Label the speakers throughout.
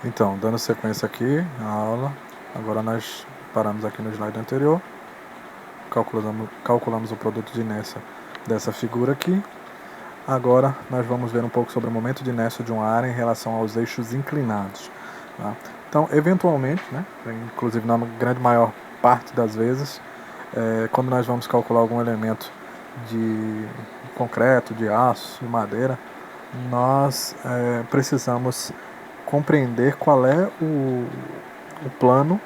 Speaker 1: Então, dando sequência aqui à aula, agora nós paramos aqui no slide anterior, calculamos o produto de inércia dessa figura aqui. Agora nós vamos ver um pouco sobre o momento de inércia de uma área em relação aos eixos inclinados. Tá? Então, eventualmente, né, inclusive na grande maior parte das vezes, quando nós vamos calcular algum elemento de concreto, de aço, de madeira, nós precisamos compreender qual é o plano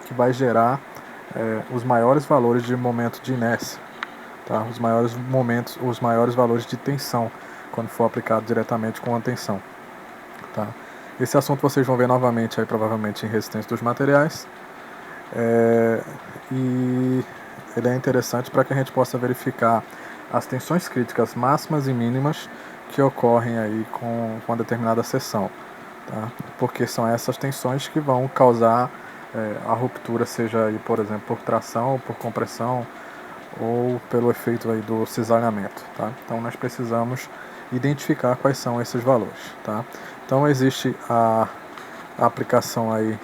Speaker 1: que vai gerar os maiores valores de momento de inércia, tá? Os maiores valores de tensão, quando for aplicado diretamente com a tensão. Tá? Esse assunto vocês vão ver novamente aí, provavelmente, em resistência dos materiais. E ele é interessante para que a gente possa verificar as tensões críticas máximas e mínimas que ocorrem aí com uma determinada seção. Tá? Porque são essas tensões que vão causar a ruptura, seja aí, por exemplo, por tração, por compressão ou pelo efeito aí do cisalhamento. Tá? Então nós precisamos identificar quais são esses valores. Tá? Então existe a aplicação aí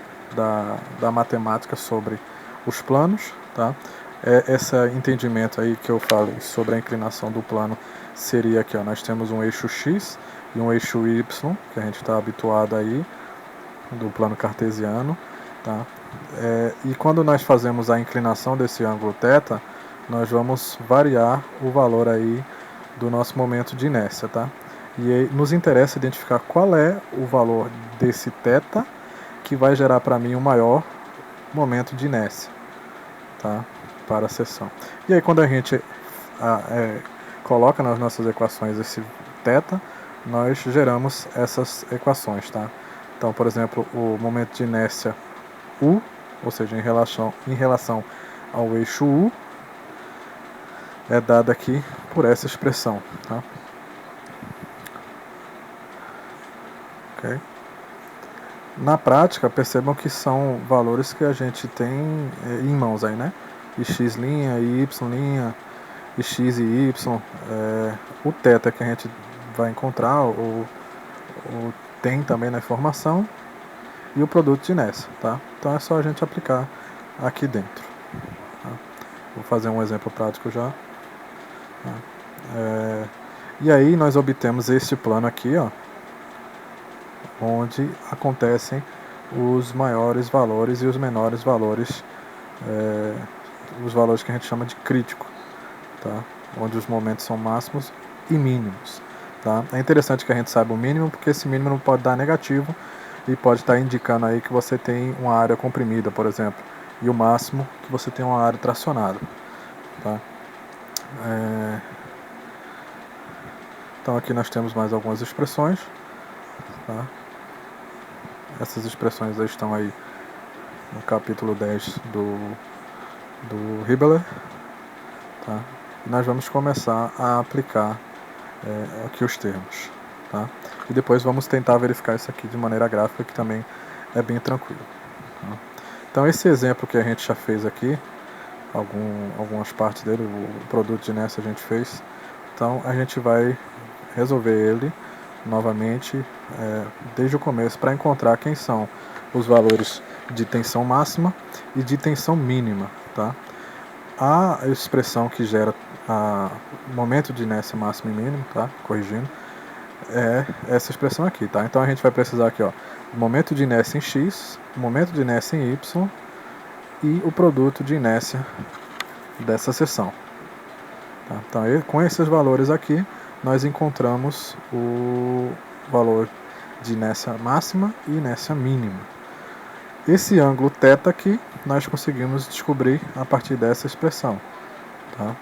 Speaker 1: da matemática sobre os planos. Tá? Esse entendimento aí que eu falei sobre a inclinação do plano seria aqui, ó, nós temos um eixo X e um eixo Y, que a gente está habituado aí, do plano cartesiano. Tá? E quando nós fazemos a inclinação desse ângulo θ, nós vamos variar o valor aí do nosso momento de inércia. Tá? E aí nos interessa identificar qual é o valor desse θ que vai gerar para mim o maior momento de inércia, tá? Para a seção. E aí quando a gente coloca nas nossas equações esse θ, nós geramos essas equações. Tá? Então, por exemplo, o momento de inércia U, ou seja, em relação ao eixo U, é dado aqui por essa expressão. Tá? Okay? Na prática, percebam que são valores que a gente tem em mãos aí, né? E x', e y', e x e y. O θ que a gente vai encontrar, ou tem também na informação, e o produto de inércia. Tá? Então é só a gente aplicar aqui dentro. Tá? Vou fazer um exemplo prático já. Tá? E aí nós obtemos este plano aqui, ó, onde acontecem os maiores valores e os menores valores, os valores que a gente chama de crítico, tá? Onde os momentos são máximos e mínimos. Tá? É interessante que a gente saiba o mínimo, porque esse mínimo pode dar negativo e pode estar indicando aí que você tem uma área comprimida, por exemplo, e o máximo que você tem uma área tracionada. Tá? Então aqui nós temos mais algumas expressões. Tá? Essas expressões estão aí no capítulo 10 do Hibbeler. Tá? E nós vamos começar a aplicar aqui os termos. Tá? E depois vamos tentar verificar isso aqui de maneira gráfica, que também é bem tranquilo. Tá? Então esse exemplo que a gente já fez aqui, algumas partes dele, o produto de inércia a gente fez, então a gente vai resolver ele novamente desde o começo para encontrar quem são os valores de tensão máxima e de tensão mínima. Tá? A expressão que gera o momento de inércia máximo e mínimo, tá? Corrigindo, é essa expressão aqui. Tá? Então a gente vai precisar aqui, ó, momento de inércia em x, momento de inércia em y e o produto de inércia dessa seção. Tá? Então com esses valores aqui nós encontramos o valor de inércia máxima e inércia mínima. Esse ângulo θ aqui nós conseguimos descobrir a partir dessa expressão. Tá?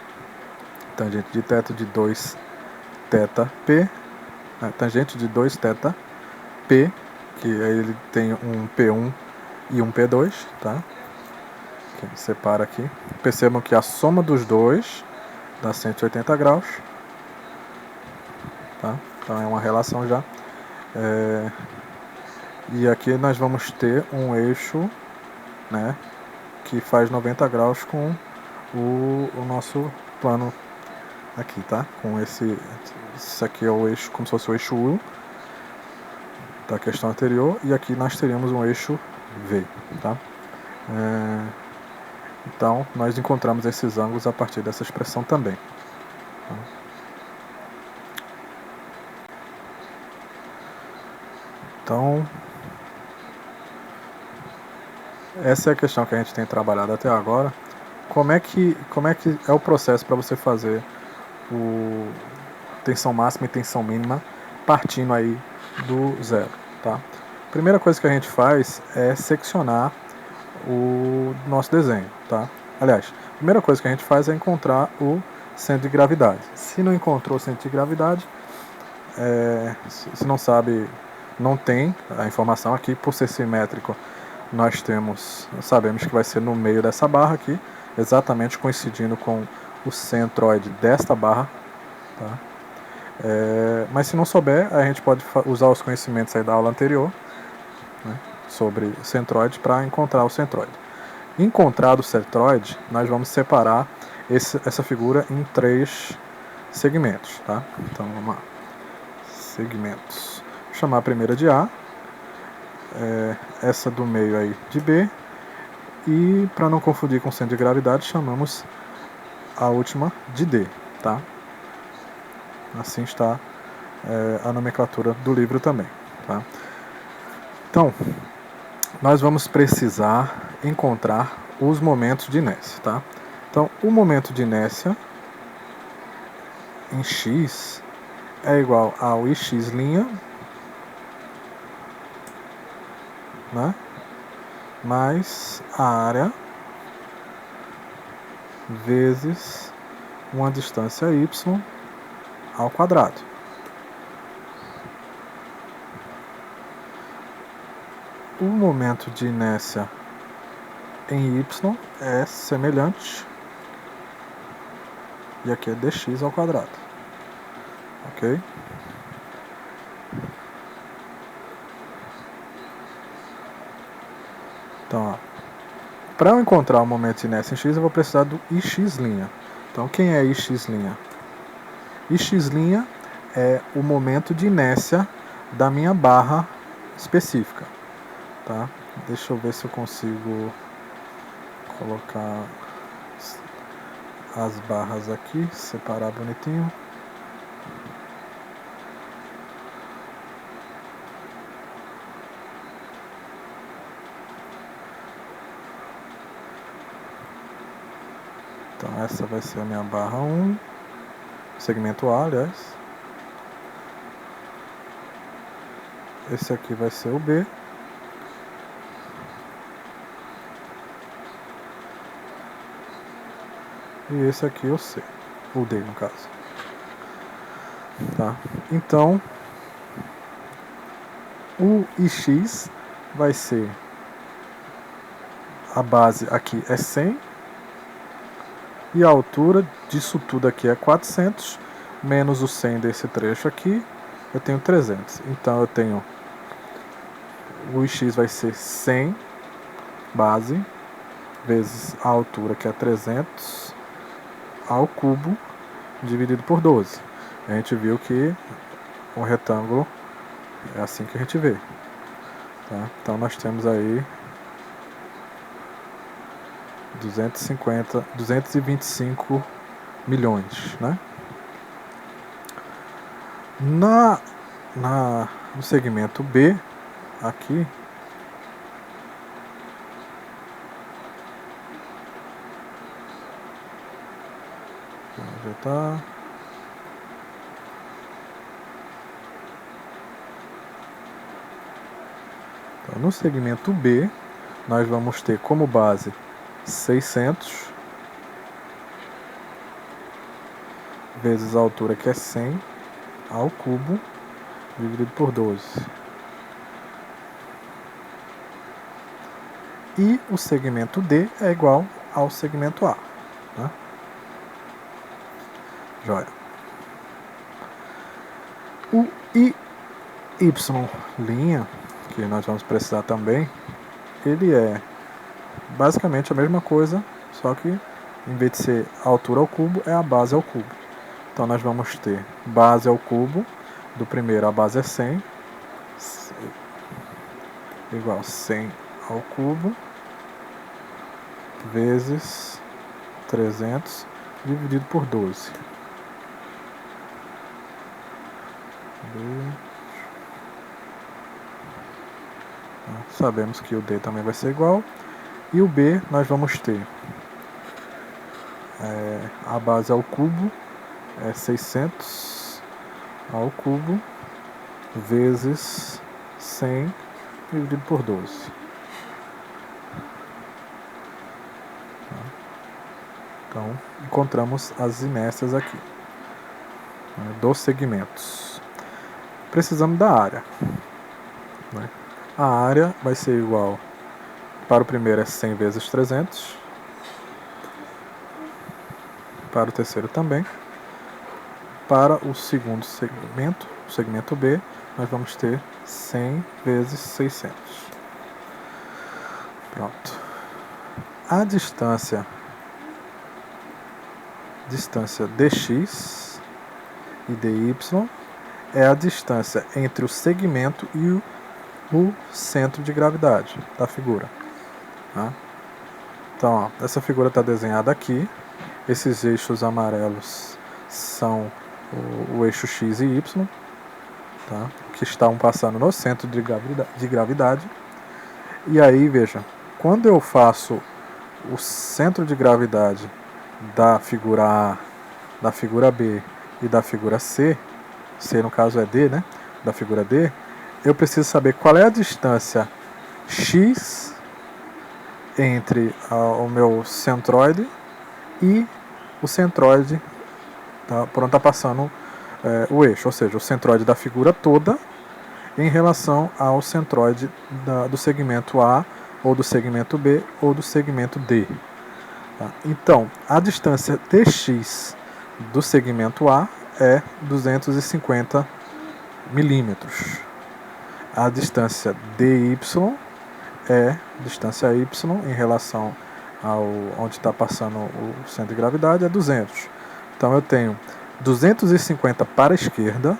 Speaker 1: Tangente de θ de 2θp, tangente de 2θp, que aí ele tem um P1 e um P2, tá? Que separa aqui. Percebam que a soma dos dois dá 180 graus. Tá? Então é uma relação já. E aqui nós vamos ter um eixo, né, que faz 90 graus com o nosso plano aqui, tá? Com esse aqui é o eixo, como se fosse o eixo U. da questão anterior, e aqui nós teríamos um eixo V, tá? Então, nós encontramos esses ângulos a partir dessa expressão também. Tá? Então, essa é a questão que a gente tem trabalhado até agora. Como é que é o processo para você fazer o tensão máxima e tensão mínima partindo aí do zero, tá? Primeira coisa que a gente faz é seccionar o nosso desenho, tá? Aliás, a primeira coisa que a gente faz é encontrar o centro de gravidade. Se não encontrou o centro de gravidade, se não sabe, não tem a informação aqui, por ser simétrico, nós sabemos que vai ser no meio dessa barra aqui, exatamente coincidindo com o centroide desta barra, tá? Mas se não souber, a gente pode usar os conhecimentos aí da aula anterior, né, sobre centroide para encontrar o centroide. Encontrado o centroide, nós vamos separar essa figura em 3 segmentos, tá? Então vamos lá. Segmentos. Vou chamar a primeira de A, essa do meio aí de B, e para não confundir com o centro de gravidade, chamamos a última de D, tá? Assim está a nomenclatura do livro também, tá? Então, nós vamos precisar encontrar os momentos de inércia, tá? Então, o momento de inércia em x é igual ao ix', né, mais a área vezes uma distância y ao quadrado. O momento de inércia em y é semelhante, e aqui é dx ao quadrado, ok? Então, para eu encontrar o momento de inércia em x, eu vou precisar do ix'. Então, quem é ix'? Ix' é o momento de inércia da minha barra específica, tá? Deixa eu ver se eu consigo colocar as barras aqui, separar bonitinho. Então essa vai ser a minha barra 1, segmento A, aliás. Esse aqui vai ser o B. E esse aqui é o C, o D no caso. Tá? Então, o ix vai ser, a base aqui é 100, e a altura disso tudo aqui é 400, menos o 100 desse trecho aqui, eu tenho 300. Então eu tenho, o ix vai ser 100 base, vezes a altura que é 300, ao cubo, dividido por 12. A gente viu que um retângulo é assim que a gente vê. Tá? Então nós temos aí 225 milhões, né? No segmento B, aqui, já tá. Então, no segmento B, nós vamos ter como base 600 vezes a altura que é 100 ao cubo dividido por 12. E o segmento D é igual ao segmento A. Né? Joia. O IY', que nós vamos precisar também, ele é basicamente a mesma coisa, só que em vez de ser a altura ao cubo, é a base ao cubo. Então nós vamos ter base ao cubo, do primeiro a base é 100, igual 100 ao cubo vezes 300 dividido por 12. Sabemos que o D também vai ser igual. E o B nós vamos ter a base ao cubo é 600 ao cubo vezes 100 dividido por 12. Então, encontramos as inércias aqui, dos segmentos. Precisamos da área. A área vai ser igual, para o primeiro é 100 vezes 300, para o terceiro também. Para o segundo segmento, o segmento B, nós vamos ter 100 vezes 600. Pronto. A distância dx e dy é a distância entre o segmento e o centro de gravidade da figura. Então, essa figura está desenhada aqui. Esses eixos amarelos são o eixo x e y, que estão passando no centro de gravidade. E aí, veja, quando eu faço o centro de gravidade da figura A, da figura B e da figura C no caso é D, né? Da figura D, eu preciso saber qual é a distância x entre o meu centroide e o centroide por onde está passando o eixo, ou seja, o centroide da figura toda em relação ao centroide do segmento A, ou do segmento B, ou do segmento D. Então, a distância dx do segmento A é 250 milímetros. A distância dy é distância y em relação ao onde está passando o centro de gravidade, é 200. Então eu tenho 250 para a esquerda,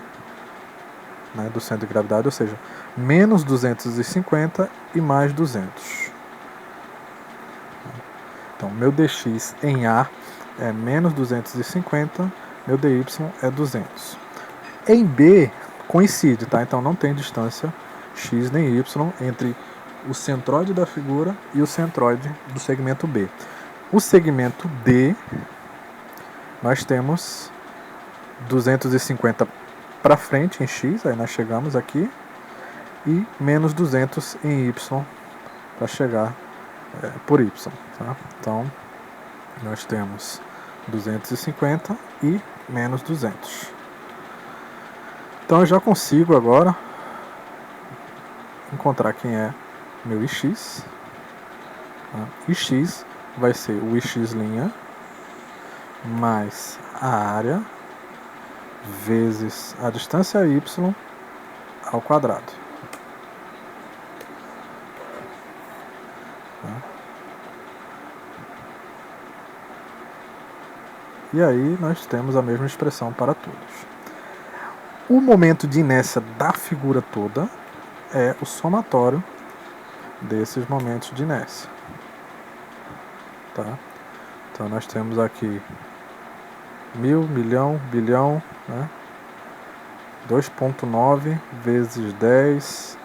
Speaker 1: do centro de gravidade, ou seja, menos 250 e mais 200. Então, meu dx em A é menos 250, meu dy é 200. Em B, coincide, então não tem distância x nem y entre o centroide da figura e o centroide do segmento B. O segmento D, nós temos 250 para frente em x, aí nós chegamos aqui, e menos 200 em y para chegar por y. Então, nós temos 250 e menos 200. Então, eu já consigo agora encontrar quem é meu ix. Ix vai ser o ix' mais a área vezes a distância y ao quadrado. E aí nós temos a mesma expressão para todos. O momento de inércia da figura toda é o somatório desses momentos de inércia. Então nós temos aqui 1000, milhão, bilhão, 2,9 vezes 10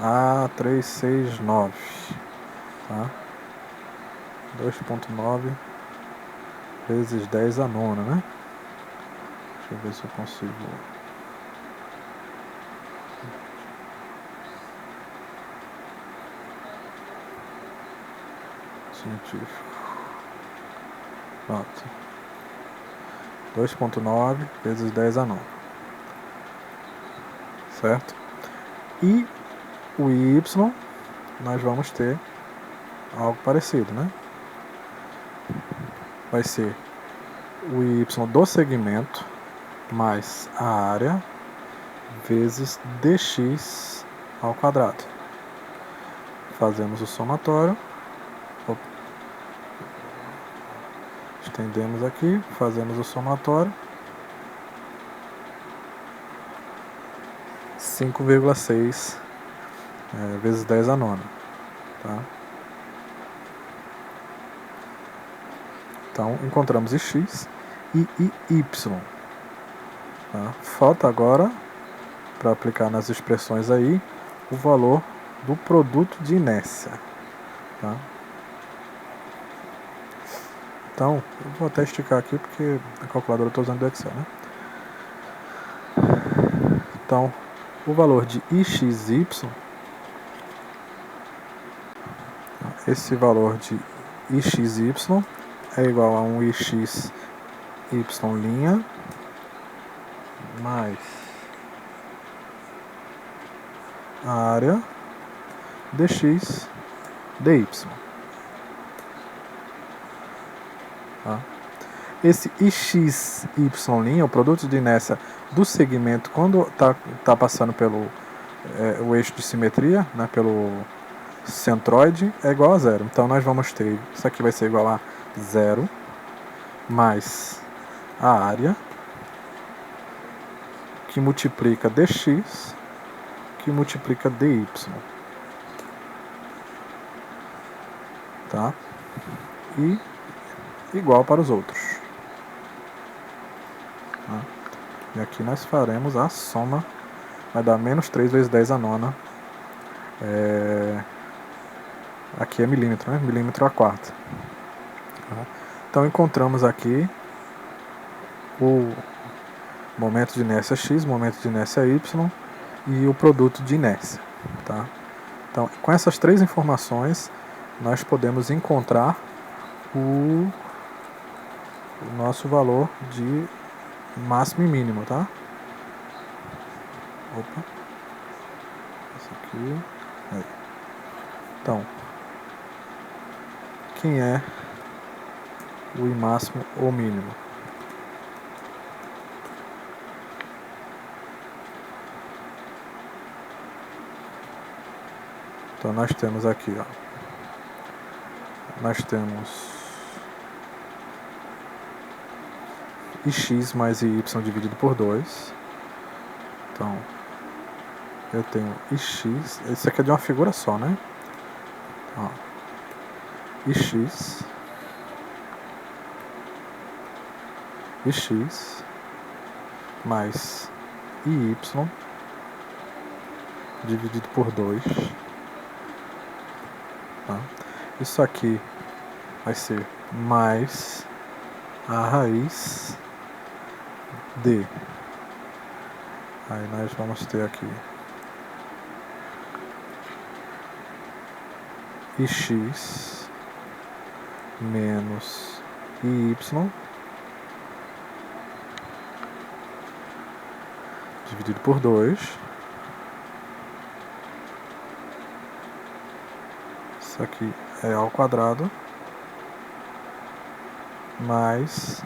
Speaker 1: a 369. 2,9 vezes 10 a nona, Deixa eu ver se eu consigo. Científico. Pronto. 2,9 vezes 10 a nona. Certo? E o y, nós vamos ter algo parecido, Vai ser o y do segmento mais a área vezes dx ao quadrado. Fazemos o somatório. Estendemos aqui, fazemos o somatório. 5,6 vezes 10 a nona. Tá? Então, encontramos x e y. Tá? Falta agora, para aplicar nas expressões aí, o valor do produto de inércia. Tá? Então, eu vou até esticar aqui porque a calculadora eu estou usando do Excel, né? Então, o valor de ixy, esse valor de ixy é igual a um ixy mais a área dx dy. Tá? Esse ixy', o produto de inércia do segmento, quando tá passando pelo o eixo de simetria, né, pelo centroide, é igual a zero. Então nós vamos ter, isso aqui vai ser igual a zero mais a área que multiplica dx que multiplica dy. Tá? E igual para os outros. Tá? E aqui nós faremos a soma, vai dar menos 3 vezes 10 a nona. Aqui é milímetro, né? Milímetro a quarta. Tá? Então encontramos aqui o momento de inércia x, momento de inércia y e o produto de inércia. Tá? Então, com essas três informações, nós podemos encontrar o nosso valor de máximo e mínimo, tá? Opa. Esse aqui. Aí. Então, quem é o I máximo ou mínimo? Então nós temos aqui, ó. Nós temos ix mais y dividido por 2. Então, eu tenho ix, esse aqui é de uma figura só, né? Ó, ix mais iy dividido por 2. Tá? Isso aqui vai ser mais a raiz de. Aí nós vamos ter aqui ix menos iy dividido por 2. Isso aqui é ao quadrado mais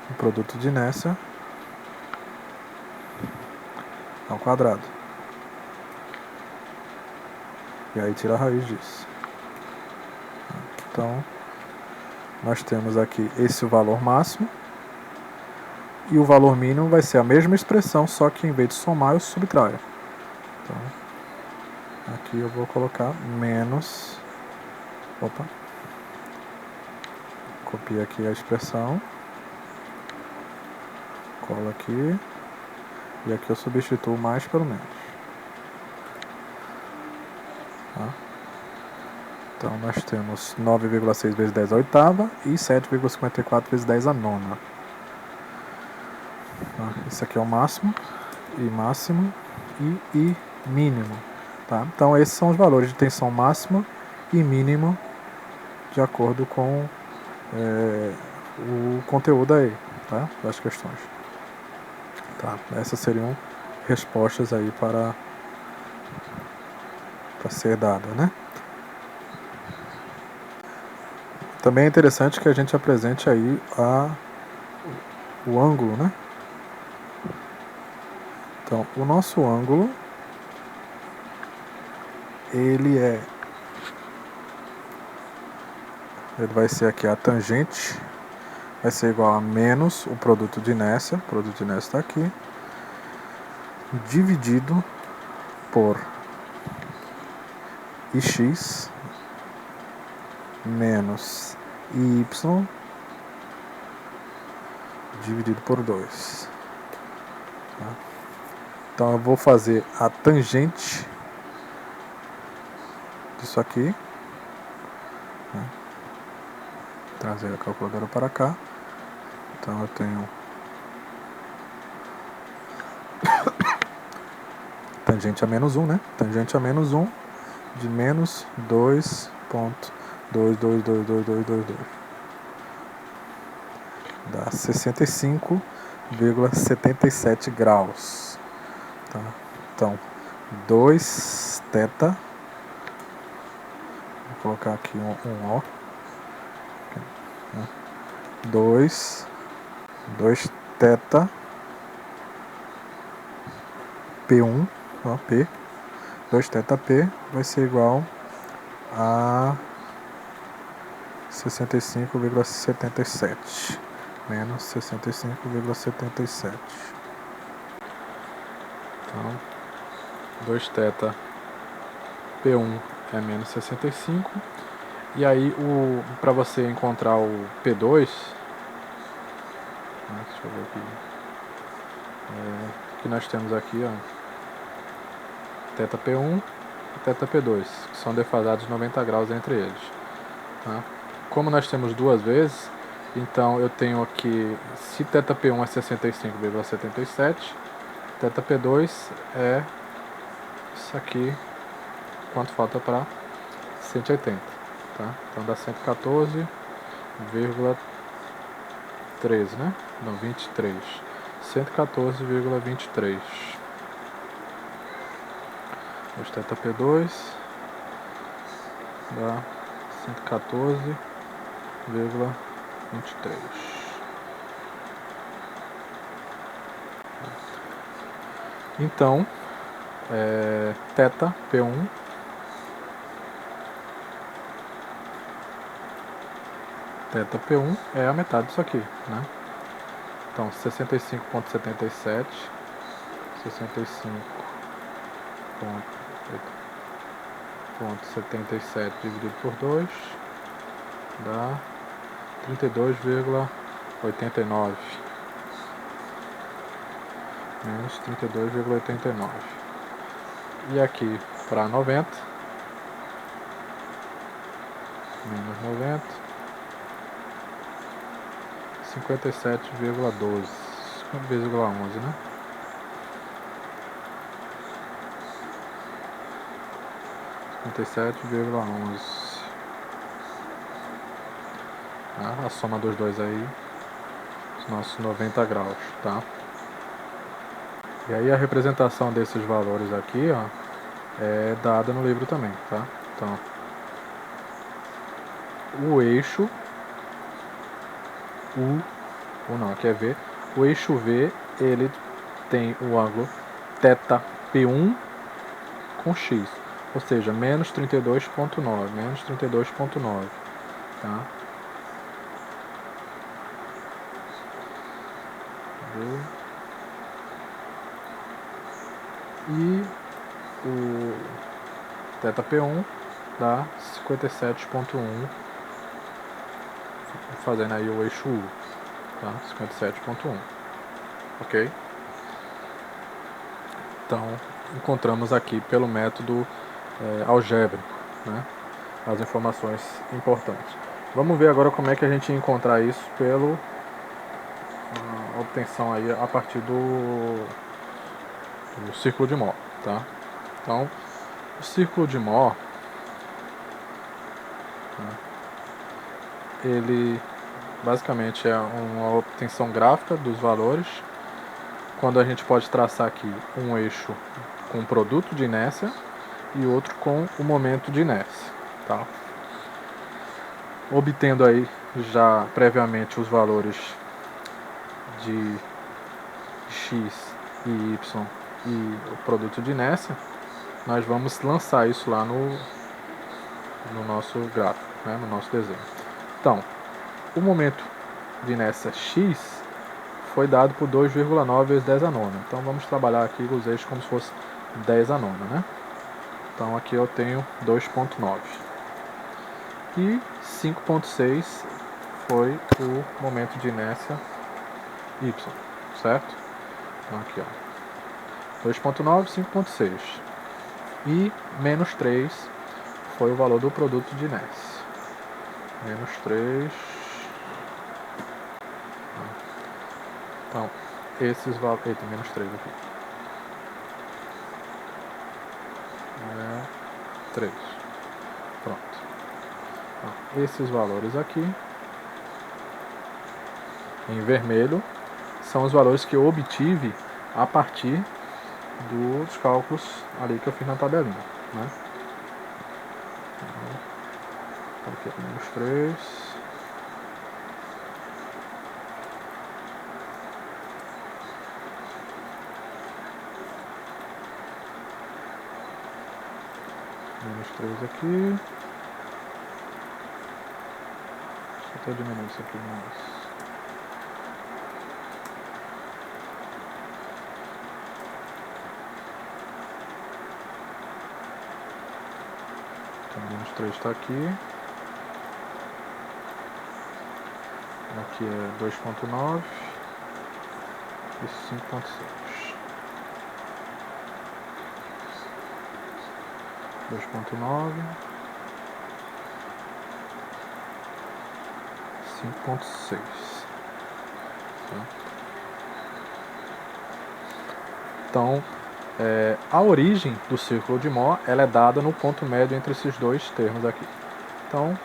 Speaker 1: o produto de inércia ao quadrado. E aí tira a raiz disso. Então, nós temos aqui esse o valor máximo. E o valor mínimo vai ser a mesma expressão, só que em vez de somar, eu subtraio. Então, aqui eu vou colocar menos. Opa. Copia aqui a expressão. Colo aqui. E aqui eu substituo mais pelo menos. Tá? Então nós temos 9,6 vezes 10 a oitava e 7,54 vezes 10 a nona. Tá? Esse aqui é o máximo, I máximo e I mínimo. Tá? Então esses são os valores de tensão máxima e mínimo de acordo com o conteúdo aí, tá? Das questões. Tá? Essas seriam respostas aí para ser dada, né? Também é interessante que a gente apresente aí o ângulo, né? Então, o nosso ângulo, ele vai ser aqui a tangente, vai ser igual a menos o produto de inércia está aqui, dividido por ix menos y dividido por 2. Tá? Então eu vou fazer a tangente disso aqui, né? Trazer a calculadora para cá. Então eu tenho tangente a menos 1, né? Tangente a menos 1 de menos 2,22222. Dá 65,77 graus. Tá? Então, 2θ. Vou colocar aqui um O. 2θ P1, ó, P, 2θP vai ser igual a 65,77 menos 65,77. Então, 2θ P1 é menos 65. E aí, para você encontrar o P2, deixa eu ver aqui, que nós temos aqui, ó, θP1 e θP2, que são defasados 90 graus entre eles. Tá? Como nós temos duas vezes, então eu tenho aqui, se θP1 é 65,77, θP2 é isso aqui, quanto falta para 180. Tá? Então dá 114,13, né? Não, 23. 114,23. 2θP2 dá 114,23. Então, θP1 θP1 é a metade disso aqui, né? Então, 65,77, 65,77 dividido por 2 dá 32,89 menos 32,89. E aqui para 90 menos 90, 57,12, 5,11, né? A soma dos dois aí, os nossos 90 graus, tá? E aí a representação desses valores aqui, ó, é dada no livro também, tá? Então, o eixo aqui é V, o eixo V, ele tem o ângulo θP1 com X, ou seja, menos 32,9, tá? E o θP1 dá 57,1, fazendo aí o eixo U, tá? 57,1, ok? Então, encontramos aqui pelo método algébrico, né, as informações importantes. Vamos ver agora como é que a gente encontrar isso pela obtenção aí a partir do círculo de Mohr, tá? Então, o círculo de Mohr, né, ele basicamente é uma obtenção gráfica dos valores, quando a gente pode traçar aqui um eixo com um produto de inércia e outro com o momento de inércia, tá? Obtendo aí já previamente os valores de x e y e o produto de inércia, nós vamos lançar isso lá no nosso gráfico, né, no nosso desenho. Então, o momento de inércia x foi dado por 2,9 vezes 10 a nona. Então vamos trabalhar aqui os eixos como se fosse 10 a nona, né? Então aqui eu tenho 2,9. E 5,6 foi o momento de inércia Y, certo? Então aqui, ó, 2,9, 5,6. E menos 3 foi o valor do produto de inércia. Menos 3. Então, esses valores... Eita, menos 3 aqui. 3. Pronto. Então, esses valores aqui, em vermelho, são os valores que eu obtive a partir dos cálculos ali que eu fiz na tabelinha, né? Então, aqui é menos 3. Menos 3 aqui. Deixa eu até diminuir isso aqui mais. Então, menos 3 está aqui. Aqui é 2,9 e 5,6. 2,9, 5,6. Então, a origem do círculo de Mohr ela é dada no ponto médio entre esses dois termos aqui. Então,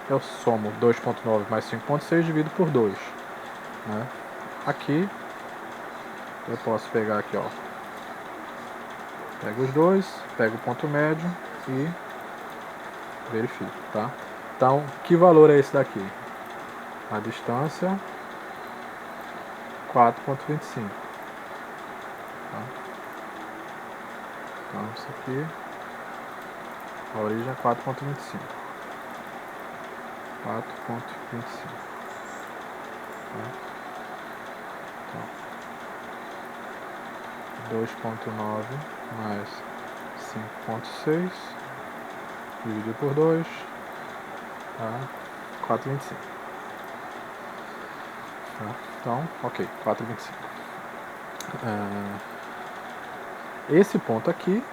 Speaker 1: eu somo 2,9 mais 5,6 divido por 2. Né? Aqui, eu posso pegar aqui, ó. Pego os dois, pego o ponto médio e verifico, tá? Então, que valor é esse daqui? A distância 4,25. Tá? Então, isso aqui, a origem é 4,25. 4,25. Tá? Então, 2,9 mais 5,6 dividido por 2, tá? 4,25. Tá? Então, ok, 4,25. Esse ponto aqui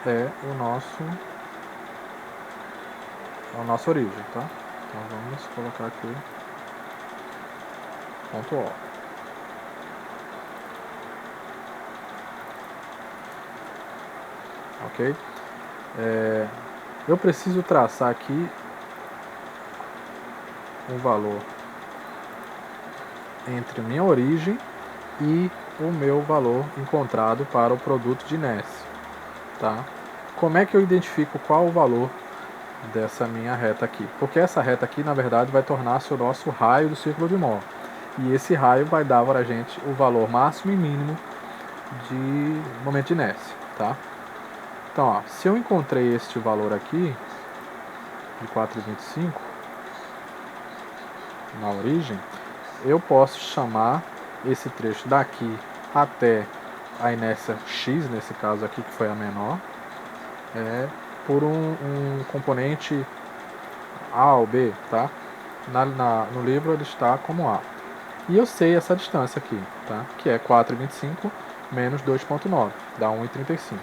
Speaker 1: é a nossa origem, tá? Então vamos colocar aqui ponto O. Ok? Eu preciso traçar aqui um valor entre minha origem e o meu valor encontrado para o produto de inércia, tá? Como é que eu identifico qual o valor dessa minha reta aqui? Porque essa reta aqui, na verdade, vai tornar-se o nosso raio do círculo de Mohr. E esse raio vai dar para a gente o valor máximo e mínimo de momento de inércia, tá? Então, ó, se eu encontrei este valor aqui, de 4,25, na origem, eu posso chamar esse trecho daqui até a inércia x, nesse caso aqui, que foi a menor, por um componente A ou B, tá? No livro ele está como A. E eu sei essa distância aqui, tá? Que é 4,25 menos 2,9, dá 1,35.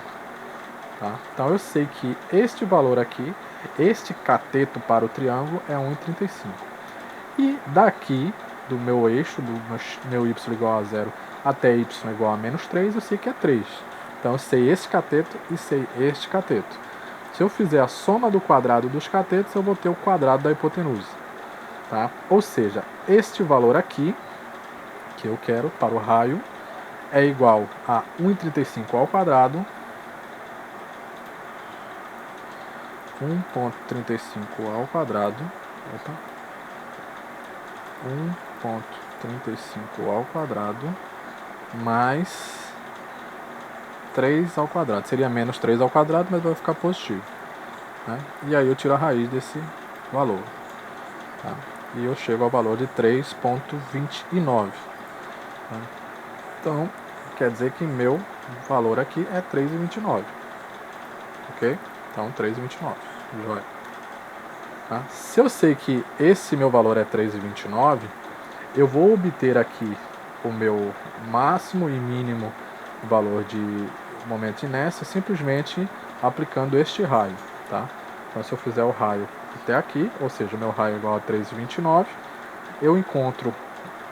Speaker 1: Tá? Então eu sei que este valor aqui, este cateto para o triângulo é 1,35. E daqui, do meu eixo, do meu y igual a 0 até y igual a menos 3, eu sei que é 3. Então eu sei este cateto e sei este cateto. Se eu fizer a soma do quadrado dos catetos, eu vou ter o quadrado da hipotenusa. Tá? Ou seja, este valor aqui, que eu quero para o raio, é igual a 1,35 ao quadrado, 1,35 ao quadrado, 1,35 ao quadrado, mais 3 ao quadrado. Seria menos 3 ao quadrado, mas vai ficar positivo. Né? E aí eu tiro a raiz desse valor. Tá? e eu chego ao valor de 3,29. Tá? Então, quer dizer que meu valor aqui é 3,29. Ok? Então, 3,29. Joia. Tá? Se eu sei que esse meu valor é 3,29, eu vou obter aqui o meu máximo e mínimo valor de momento de inércia simplesmente aplicando este raio. Tá? Então, se eu fizer o raio até aqui, ou seja, o meu raio é igual a 3,29, eu encontro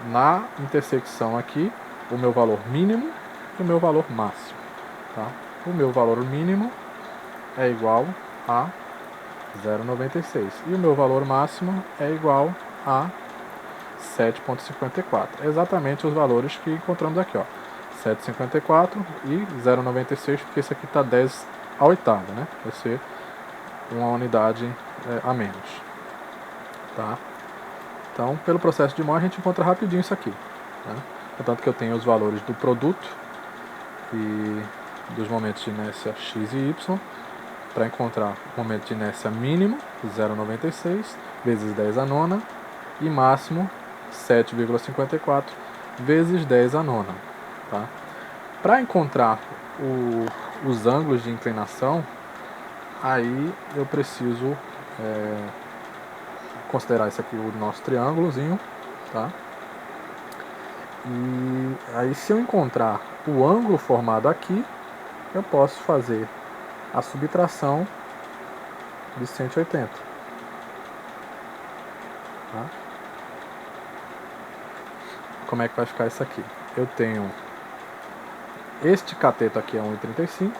Speaker 1: na intersecção aqui o meu valor mínimo e o meu valor máximo. Tá? O meu valor mínimo é igual a 0,96 e o meu valor máximo é igual a 7,54. Exatamente os valores que encontramos aqui, ó. 7,54 e 0,96, porque esse aqui está 10 a oitava, né? Vai ser uma unidade a menos. Tá? Então, pelo processo de Moore, a gente encontra rapidinho isso aqui. Né? Portanto, que eu tenho os valores do produto e dos momentos de inércia x e y, para encontrar o momento de inércia mínimo, 0,96, vezes 10 a nona, e máximo, 7,54, vezes 10 a nona. Tá? Para encontrar os ângulos de inclinação, aí eu preciso considerar esse aqui o nosso triângulozinho, tá? E aí, se eu encontrar o ângulo formado aqui, eu posso fazer a subtração de 180. Tá? Como é que vai ficar isso aqui? Eu tenho este cateto aqui é 1,35.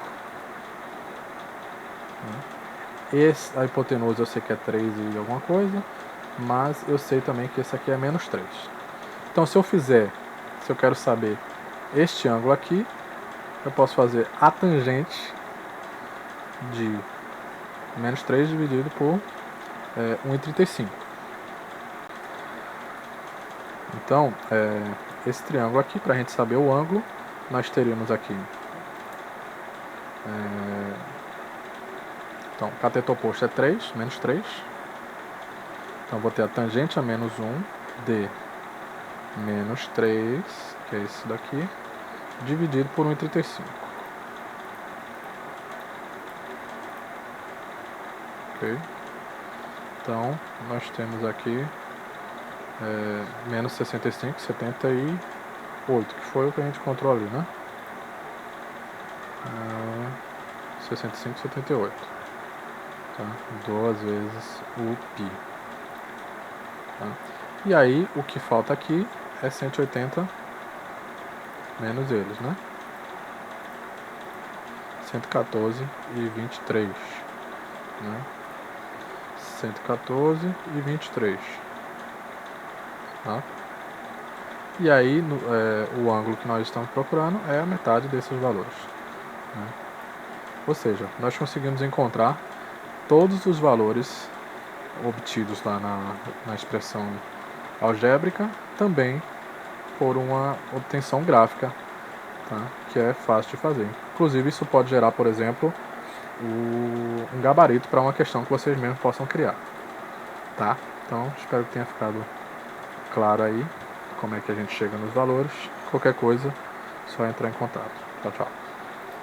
Speaker 1: A hipotenusa eu sei que é 3 e alguma coisa, mas eu sei também que esse aqui é menos 3. Então, se eu quero saber este ângulo aqui, eu posso fazer a tangente de menos 3 dividido por 1,35. Então, esse triângulo aqui, para a gente saber o ângulo, nós teríamos aqui. Então, o cateto oposto é 3, menos 3. Então, vou ter a tangente a menos 1 de menos 3, que é esse daqui, dividido por 1,35. Ok? Então, nós temos aqui menos 65, 78, que foi o que a gente encontrou ali, né? 65, 78. Tá? 2 vezes o π. Tá? E aí, o que falta aqui é 180 menos eles, né? 114 e 23. Né? 114 e 23. Tá? E aí, o ângulo que nós estamos procurando é a metade desses valores. Né? Ou seja, nós conseguimos encontrar todos os valores obtidos lá na expressão algébrica, também por uma obtenção gráfica, tá? Que é fácil de fazer. Inclusive, isso pode gerar, por exemplo, um gabarito para uma questão que vocês mesmos possam criar. Tá? Então, espero que tenha ficado claro aí como é que a gente chega nos valores. Qualquer coisa, só entrar em contato. Tchau, tchau.